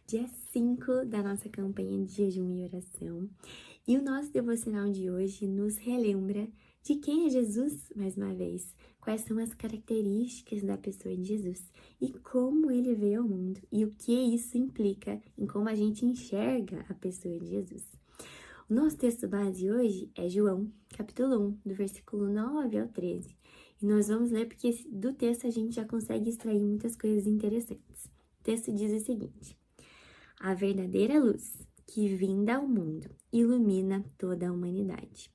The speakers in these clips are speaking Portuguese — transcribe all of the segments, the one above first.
dia 5 da nossa campanha de jejum e oração. E o nosso devocional de hoje nos relembra de quem é Jesus, mais uma vez, quais são as características da pessoa de Jesus e como ele veio ao mundo e o que isso implica em como a gente enxerga a pessoa de Jesus. O nosso texto base hoje é João, capítulo 1, do versículo 9 ao 13. E nós vamos ler porque do texto a gente já consegue extrair muitas coisas interessantes. O texto diz o seguinte: a verdadeira luz que vinda ao mundo ilumina toda a humanidade.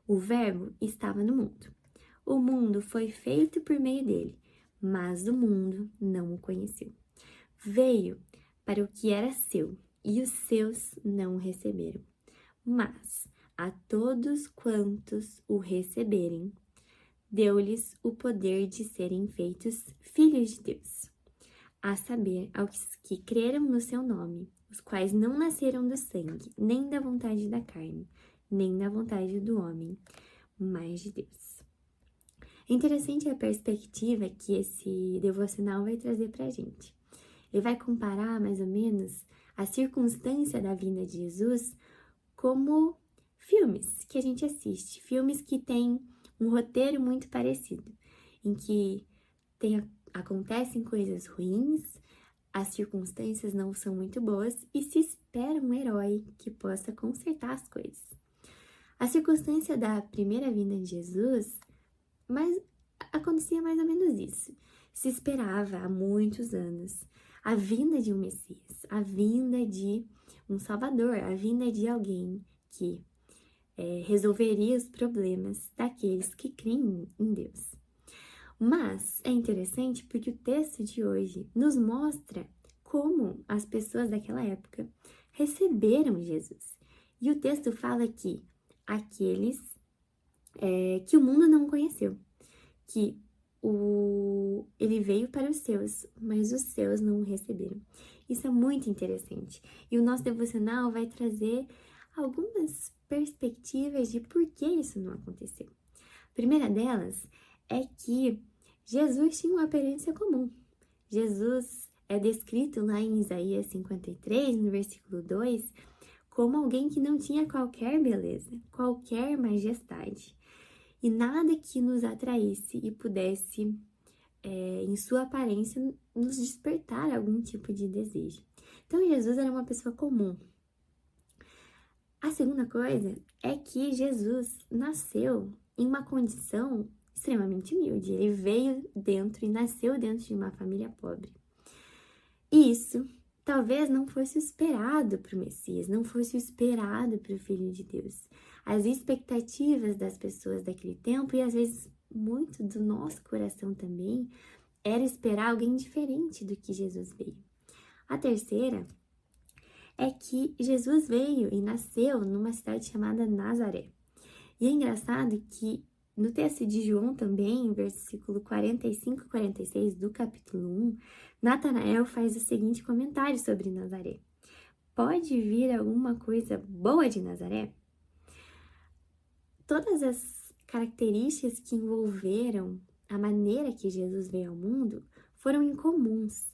O Verbo estava no mundo. O mundo foi feito por meio dele, mas o mundo não o conheceu. Veio para o que era seu, e os seus não o receberam. Mas a todos quantos o receberem, deu-lhes o poder de serem feitos filhos de Deus, a saber, aos que creram no seu nome, os quais não nasceram do sangue, nem da vontade da carne, nem da vontade do homem, mas de Deus. É interessante a perspectiva que esse devocional vai trazer pra gente. Ele vai comparar, mais ou menos, a circunstância da vinda de Jesus como filmes que a gente assiste, filmes que têm um roteiro muito parecido, em que acontecem coisas ruins, as circunstâncias não são muito boas e se espera um herói que possa consertar as coisas. A circunstância da primeira vinda de Jesus, mas acontecia mais ou menos isso. Se esperava há muitos anos a vinda de um Messias, a vinda de um Salvador, a vinda de alguém que resolveria os problemas daqueles que creem em Deus. Mas é interessante porque o texto de hoje nos mostra como as pessoas daquela época receberam Jesus. E o texto fala que aqueles que o mundo não conheceu, que ele veio para os seus, mas os seus não o receberam. Isso é muito interessante. E o nosso devocional vai trazer algumas perspectivas de por que isso não aconteceu. A primeira delas é que Jesus tinha uma aparência comum. Jesus é descrito lá em Isaías 53, no versículo 2, como alguém que não tinha qualquer beleza, qualquer majestade, e nada que nos atraísse e pudesse, em sua aparência, nos despertar algum tipo de desejo. Então, Jesus era uma pessoa comum. A segunda coisa é que Jesus nasceu em uma condição extremamente humilde. Ele veio dentro e nasceu dentro de uma família pobre. E isso talvez não fosse esperado para o Messias, não fosse esperado para o Filho de Deus. As expectativas das pessoas daquele tempo, e às vezes muito do nosso coração também, era esperar alguém diferente do que Jesus veio. A terceira é que Jesus veio e nasceu numa cidade chamada Nazaré. E é engraçado que no texto de João também, versículo 45 e 46 do capítulo 1, Natanael faz o seguinte comentário sobre Nazaré: pode vir alguma coisa boa de Nazaré? Todas as características que envolveram a maneira que Jesus veio ao mundo foram incomuns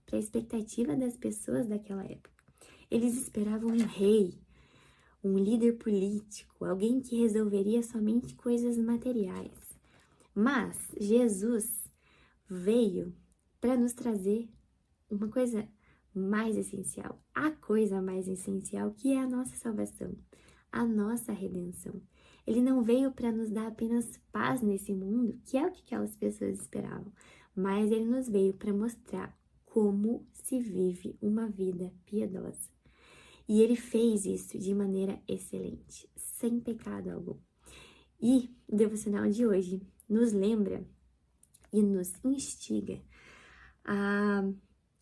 para a expectativa das pessoas daquela época. Eles esperavam um rei, um líder político, alguém que resolveria somente coisas materiais. Mas Jesus veio para nos trazer uma coisa mais essencial, a coisa mais essencial, que é a nossa salvação, a nossa redenção. Ele não veio para nos dar apenas paz nesse mundo, que é o que aquelas pessoas esperavam, mas ele nos veio para mostrar como se vive uma vida piedosa. E ele fez isso de maneira excelente, sem pecado algum. E o devocional de hoje nos lembra e nos instiga a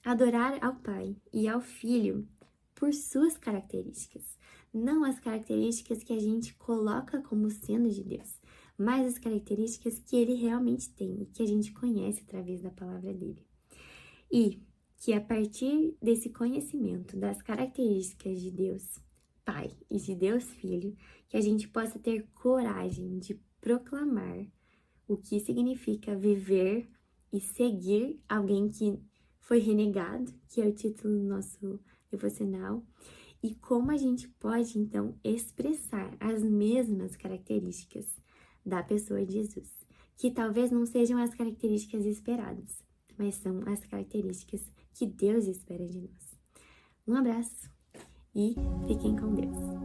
adorar ao Pai e ao Filho por suas características, não as características que a gente coloca como sendo de Deus, mas as características que ele realmente tem e que a gente conhece através da palavra dele. E que a partir desse conhecimento das características de Deus Pai e de Deus Filho, que a gente possa ter coragem de proclamar o que significa viver e seguir alguém que foi renegado, que é o título do nosso devocional, e como a gente pode, então, expressar as mesmas características da pessoa de Jesus, que talvez não sejam as características esperadas, mas são as características que Deus espera de nós. Um abraço e fiquem com Deus!